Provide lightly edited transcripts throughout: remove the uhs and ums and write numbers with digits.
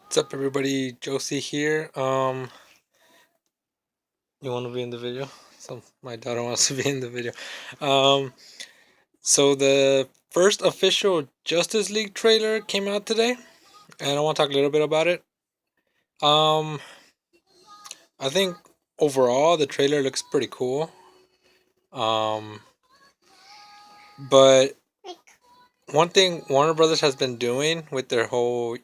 What's up, everybody? Josie here. You want to be in the video? My daughter wants to be in the video. Um, so the first official Justice League trailer came out today, and I want to talk a little bit about it. Um, I think overall the trailer looks pretty cool. Um, but one thing Warner Brothers has been doing with their whole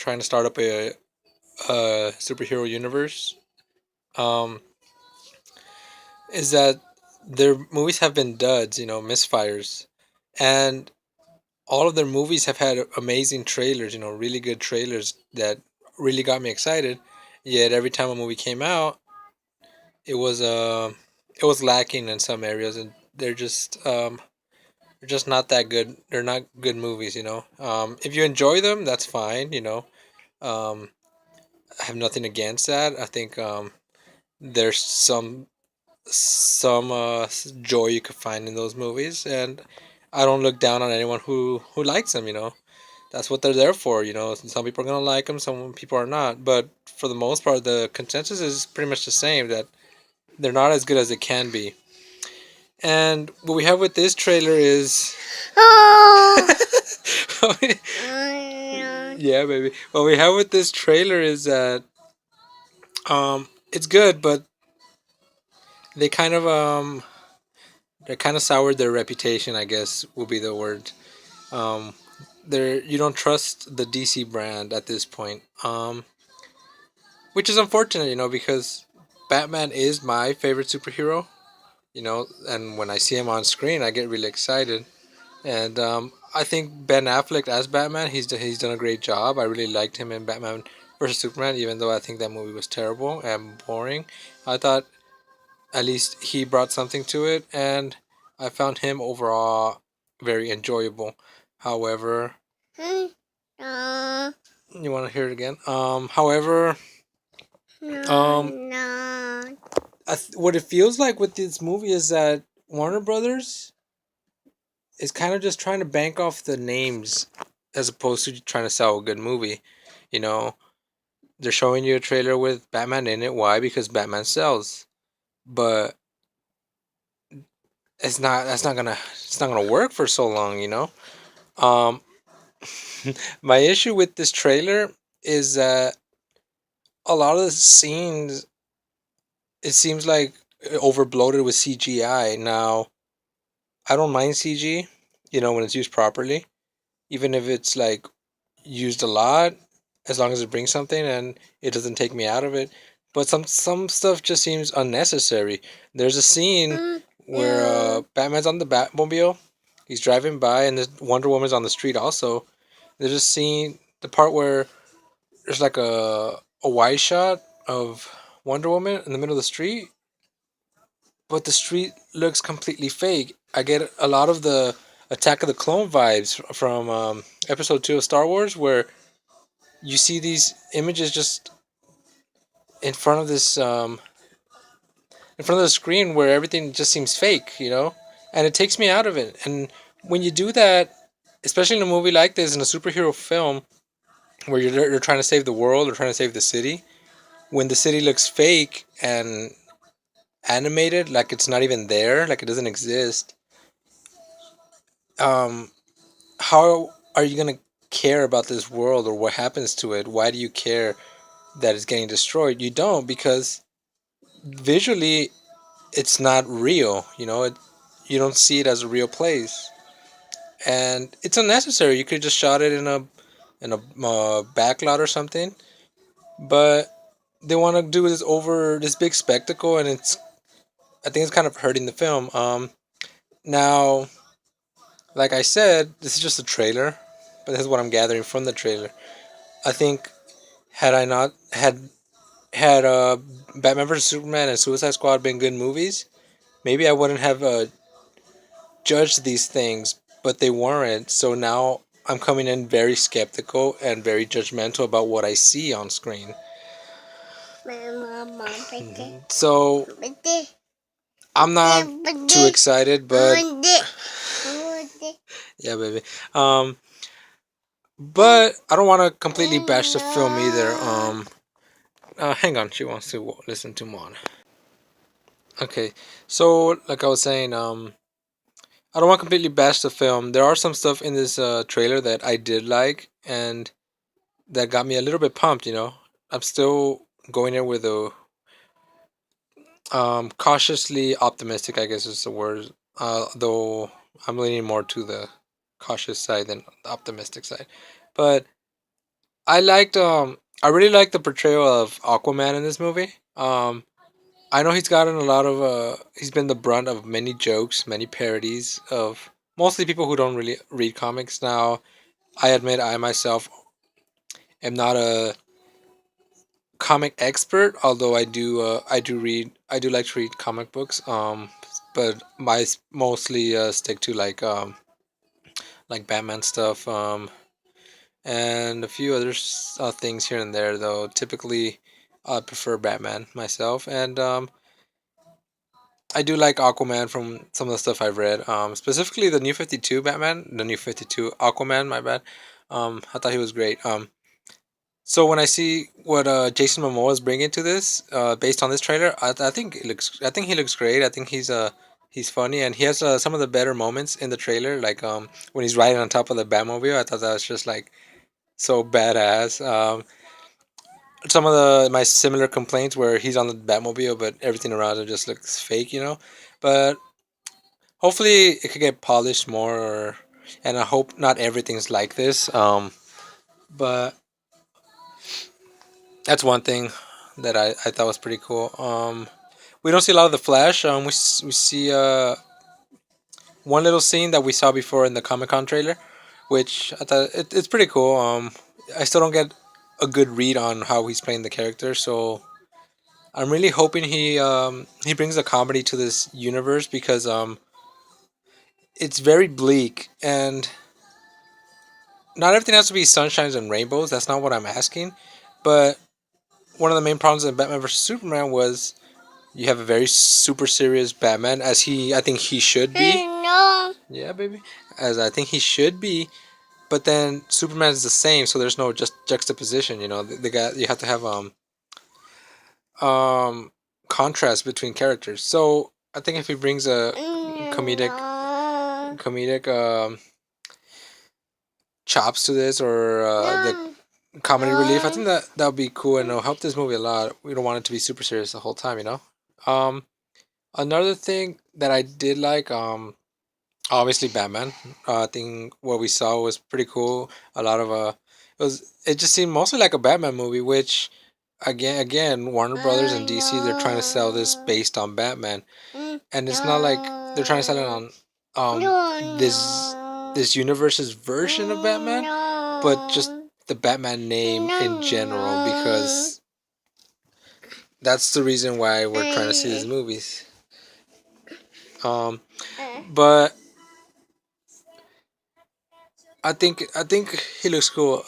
trying to start up a superhero universe, um, is that their movies have been duds, misfires. And all of their movies have had amazing trailers, really good trailers that really got me excited. Yet every time a movie came out, it was it was lacking in some areas, and they're just not that good. They're not good movies, If you enjoy them, that's fine, I have nothing against that. I think there's some joy you could find in those movies, and I don't look down on anyone who likes them. That's what they're there for. Some people are gonna like them, some people are not. But for the most part, the consensus is pretty much the same, that they're not as good as it can be. And what we have with this trailer is Oh. yeah, baby. What we have with this trailer is that it's good, but they kind of they kind of soured their reputation, I guess will be the word. Um, you don't trust the DC brand at this point, which is unfortunate, because Batman is my favorite superhero, and when I see him on screen, I get really excited. And I think Ben Affleck as Batman, he's done a great job. I really liked him in Batman versus Superman, even though I think that movie was terrible and boring. I thought at least he brought something to it, and I found him overall very enjoyable. However, you want to hear it again? However, um, No. what it feels like with this movie is that Warner Brothers is kind of just trying to bank off the names as opposed to trying to sell a good movie. You know, they're showing you a trailer with Batman in it. Why? Because Batman sells. But it's not gonna work for so long. Um, my issue with this trailer is that a lot of the scenes, it seems like over bloated with CGI. Now, I don't mind CG, when it's used properly, even if it's like used a lot, as long as it brings something and it doesn't take me out of it. But some stuff just seems unnecessary. There's a scene where Batman's on the Batmobile, he's driving by, and the Wonder Woman's on the street also. There's a scene, the part where there's like a wide shot of Wonder Woman in the middle of the street, but the street looks completely fake. I get a lot of the Attack of the Clone vibes from Episode 2 of Star Wars, where you see these images just in front of this in front of the screen, where everything just seems fake, and it takes me out of it. And when you do that, especially in a movie like this, in a superhero film, where you're trying to save the world or trying to save the city, when the city looks fake and animated, like it's not even there, like it doesn't exist, um, how are you gonna care about this world or what happens to it? Why do you care that it's getting destroyed? You don't, because visually it's not real. You don't see it as a real place, and it's unnecessary. You could just shot it in a backlot or something, but they want to do this big spectacle, and I think it's kind of hurting the film. Now, like I said, this is just a trailer, but this is what I'm gathering from the trailer. I think had I not had Batman vs Superman and Suicide Squad been good movies, maybe I wouldn't have judged these things, but they weren't. So now I'm coming in very skeptical and very judgmental about what I see on screen. So I'm not too excited, but yeah, baby. Um, But I don't want to completely bash the film either. Hang on, she wants to listen to Mon. Okay, so like I was saying, I don't want to completely bash the film. There are some stuff in this trailer that I did like, and that got me a little bit pumped. I'm still going in with a cautiously optimistic, I guess is the word. Though I'm leaning more to the cautious side than the optimistic side. But I really liked the portrayal of Aquaman in this movie. I know he's gotten a lot of he's been the brunt of many jokes, many parodies of mostly people who don't really read comics. Now, I admit I myself am not a comic expert, although I do like to read comic books. But I mostly stick to like Batman stuff, and a few other things here and there. Though typically, I prefer Batman myself, and I do like Aquaman from some of the stuff I've read. Specifically the New 52 Batman, the New 52 Aquaman. My bad. I thought he was great. So when I see what Jason Momoa is bringing to this, based on this trailer, I think it looks. I think he looks great. I think he's funny, and he has some of the better moments in the trailer, like when he's riding on top of the Batmobile. I thought that was just like so badass. Some of the my similar complaints where he's on the Batmobile, but everything around him just looks fake. But hopefully it could get polished more, and I hope not everything's like this. But that's one thing that I thought was pretty cool. We don't see a lot of the Flash. We see one little scene that we saw before in the Comic Con trailer, which I thought it's pretty cool. I still don't get a good read on how he's playing the character, so I'm really hoping he brings a comedy to this universe because it's very bleak and not everything has to be sunshines and rainbows. That's not what I'm asking, but one of the main problems in Batman vs Superman was you have a very super serious Batman, as I think he should be. No. Yeah, baby, as I think he should be. But then Superman is the same, so there's no just juxtaposition. The guy you have to have um contrast between characters. So I think if he brings a comedic No. comedic chops to this, or No. the comedy relief, I No. think that would be cool and it'll help this movie a lot. We don't want it to be super serious the whole time. Um, Another thing that I did like, obviously Batman. I think what we saw was pretty cool. A lot of it just seemed mostly like a Batman movie, which again, Warner Brothers and DC, they're trying to sell this based on Batman, and it's not like they're trying to sell it on this universe's version of Batman, but just the Batman name in general, because that's the reason why we're trying to see these movies. But I think he looks cool.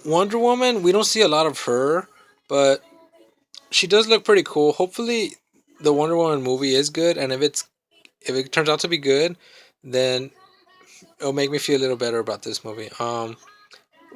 Wonder Woman, we don't see a lot of her, but she does look pretty cool. Hopefully, the Wonder Woman movie is good, and if it turns out to be good, then it'll make me feel a little better about this movie.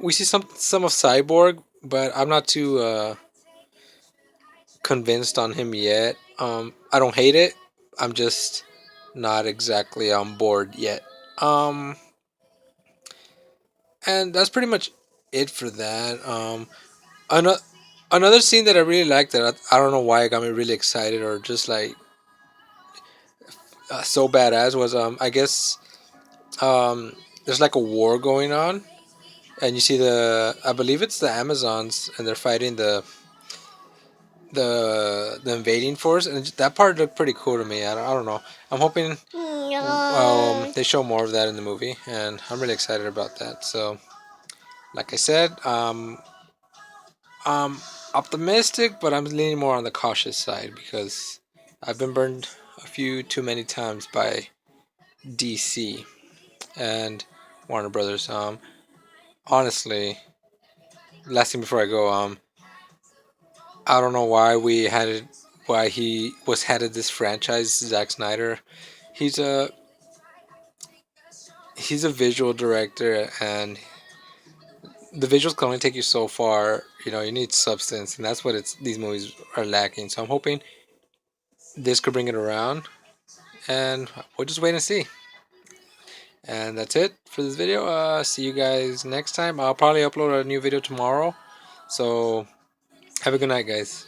We see some of Cyborg, but I'm not too convinced on him yet. I don't hate it. I'm just not exactly on board yet. Um, and that's pretty much it for that. Another another scene that I really liked that I don't know why it got me really excited or just like so badass was I guess there's like a war going on, and you see I believe it's the Amazons, and they're fighting the invading force, and that part looked pretty cool to me. I don't know. I'm hoping No. they show more of that in the movie, and I'm really excited about that. So, like I said, I'm optimistic, but I'm leaning more on the cautious side because I've been burned a few too many times by DC and Warner Brothers. Honestly, last thing before I go, I don't know why he was headed this franchise, Zack Snyder. He's a he's a visual director, and the visuals can only take you so far. You know, you need substance, and that's what these movies are lacking. So I'm hoping this could bring it around, and we'll just wait and see. And that's it for this video. See you guys next time. I'll probably upload a new video tomorrow. So have a good night, guys.